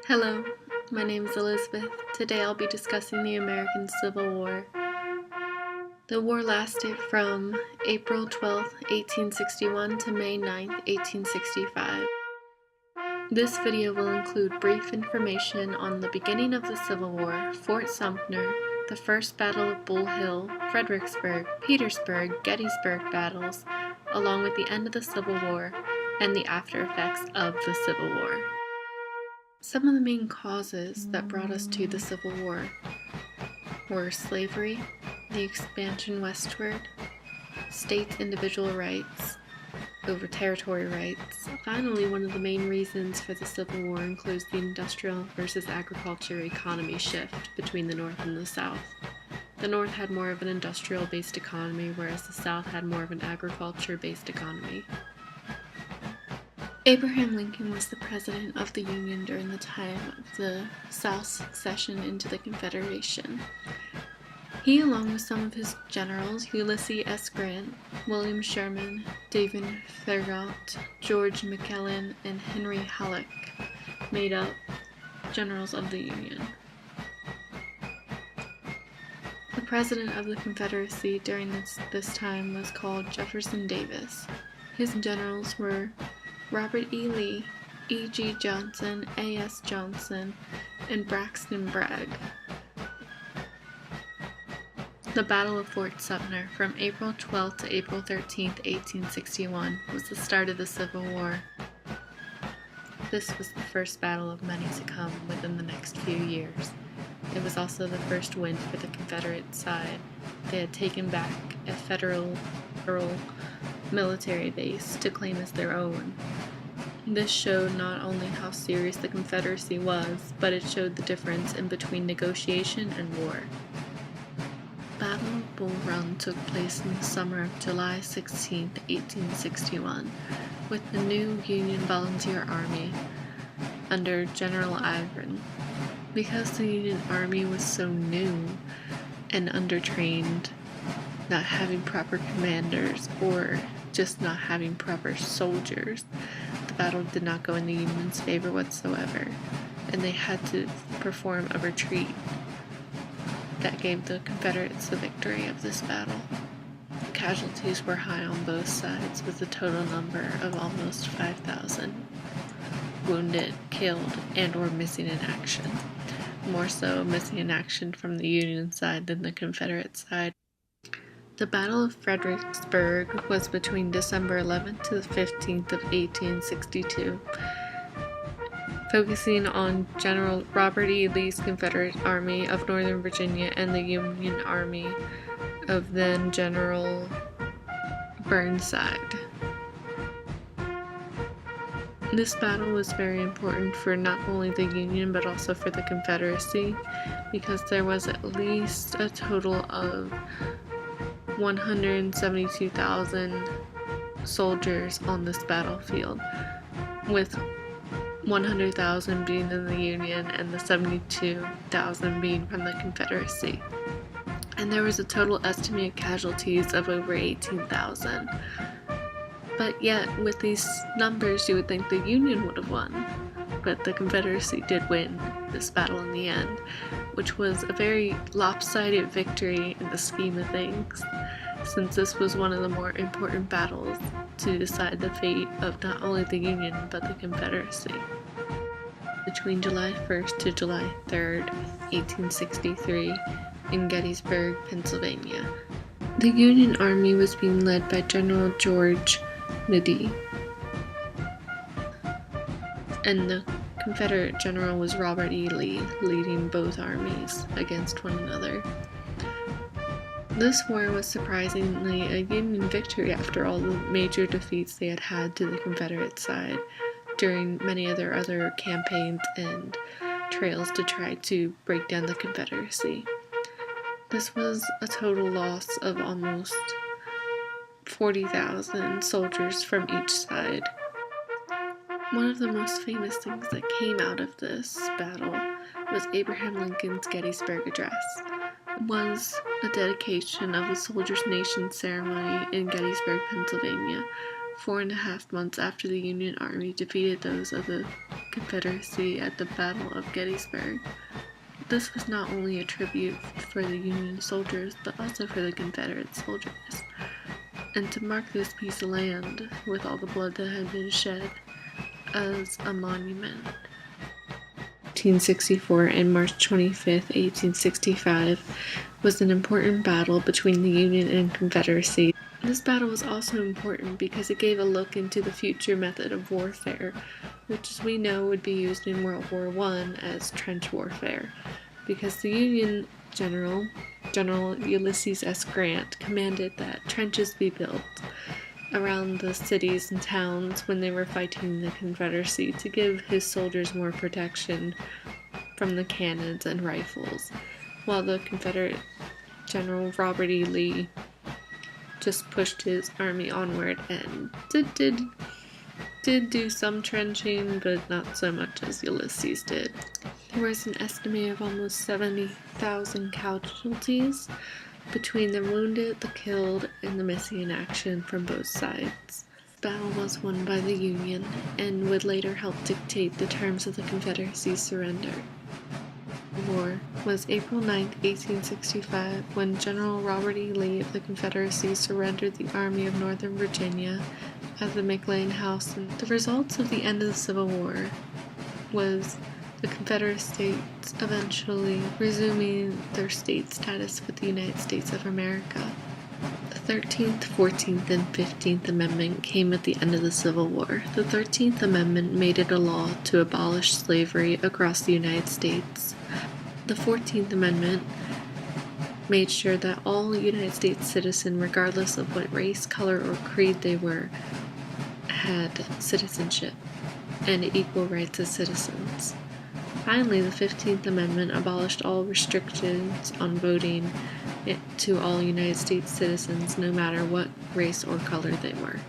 Hello, my name is Elizabeth. Today I'll be discussing the American Civil War. The war lasted from April 12, 1861 to May 9, 1865. This video will include brief information on the beginning of the Civil War, Fort Sumter, the First Battle of Bull Hill, Fredericksburg, Petersburg, Gettysburg battles, along with the end of the Civil War and the after effects of the Civil War. Some of the main causes that brought us to the Civil War were slavery, the expansion westward, states' individual rights over territory rights. Finally, one of the main reasons for the Civil War includes the industrial versus agriculture economy shift between the North and the South. The North had more of an industrial-based economy, whereas the South had more of an agriculture-based economy. Abraham Lincoln was the president of the Union during the time of the South's succession into the Confederation. He, along with some of his generals, Ulysses S. Grant, William Sherman, David Farragut, George McClellan, and Henry Halleck, made up generals of the Union. The president of the Confederacy during this time was called Jefferson Davis. His generals were Robert E. Lee, E. G. Johnson, A. S. Johnson, and Braxton Bragg. The Battle of Fort Sumter from April 12 to April 13, 1861 was the start of the Civil War. This was the first battle of many to come within the next few years. It was also the first win for the Confederate side. They had taken back a federal military base to claim as their own. This showed not only how serious the Confederacy was, but it showed the difference in between negotiation and war. Battle of Bull Run took place in the summer of July 16, 1861, with the new Union Volunteer Army under General Ivern. Because the Union Army was so new and undertrained, not having proper commanders or just not having proper soldiers, the battle did not go in the Union's favor whatsoever, and they had to perform a retreat. That gave the Confederates the victory of this battle. Casualties were high on both sides, with a total number of almost 5,000 wounded, killed, and or missing in action. More so missing in action from the Union side than the Confederate side. The Battle of Fredericksburg was between December 11th to the 15th of 1862, focusing on General Robert E. Lee's Confederate Army of Northern Virginia and the Union Army of then General Burnside. This battle was very important for not only the Union but also for the Confederacy, because there was at least a total of 172,000 soldiers on this battlefield, with 100,000 being in the Union and the 72,000 being from the Confederacy. And there was a total estimated casualties of over 18,000. But yet, with these numbers, you would think the Union would have won. But the Confederacy did win this battle in the end, which was a very lopsided victory in the scheme of things, since this was one of the more important battles to decide the fate of not only the Union but the Confederacy. Between July 1st to July 3rd, 1863, in Gettysburg, Pennsylvania, the Union Army was being led by General George Meade, and the Confederate general was Robert E. Lee, leading both armies against one another. This war was surprisingly a Union victory after all the major defeats they had had to the Confederate side during many of their other campaigns and trails to try to break down the Confederacy. This was a total loss of almost 40,000 soldiers from each side. One of the most famous things that came out of this battle was Abraham Lincoln's Gettysburg Address. It was a dedication of the Soldiers' Nation ceremony in Gettysburg, Pennsylvania, 4.5 months after the Union Army defeated those of the Confederacy at the Battle of Gettysburg. This was not only a tribute for the Union soldiers, but also for the Confederate soldiers. And to mark this piece of land, with all the blood that had been shed, as a monument. 1864 and March 25, 1865, was an important battle between the Union and Confederacy. This battle was also important because it gave a look into the future method of warfare, which as we know would be used in World War I as trench warfare, because the Union General Ulysses S. Grant, commanded that trenches be built around the cities and towns when they were fighting the Confederacy to give his soldiers more protection from the cannons and rifles, while the Confederate General Robert E. Lee just pushed his army onward and did do some trenching, but not so much as Ulysses did. There was an estimate of almost 70,000 casualties between the wounded, the killed, and the missing in action from both sides. The battle was won by the Union and would later help dictate the terms of the Confederacy's surrender. The war was April 9, 1865, when General Robert E. Lee of the Confederacy surrendered the Army of Northern Virginia at the McLean House. And the results of the end of the Civil War was the Confederate States eventually resuming their state status with the United States of America. The 13th, 14th, and 15th Amendment came at the end of the Civil War. The 13th Amendment made it a law to abolish slavery across the United States. The 14th Amendment made sure that all United States citizens, regardless of what race, color, or creed they were, had citizenship and equal rights as citizens. Finally, the 15th Amendment abolished all restrictions on voting to all United States citizens, no matter what race or color they were.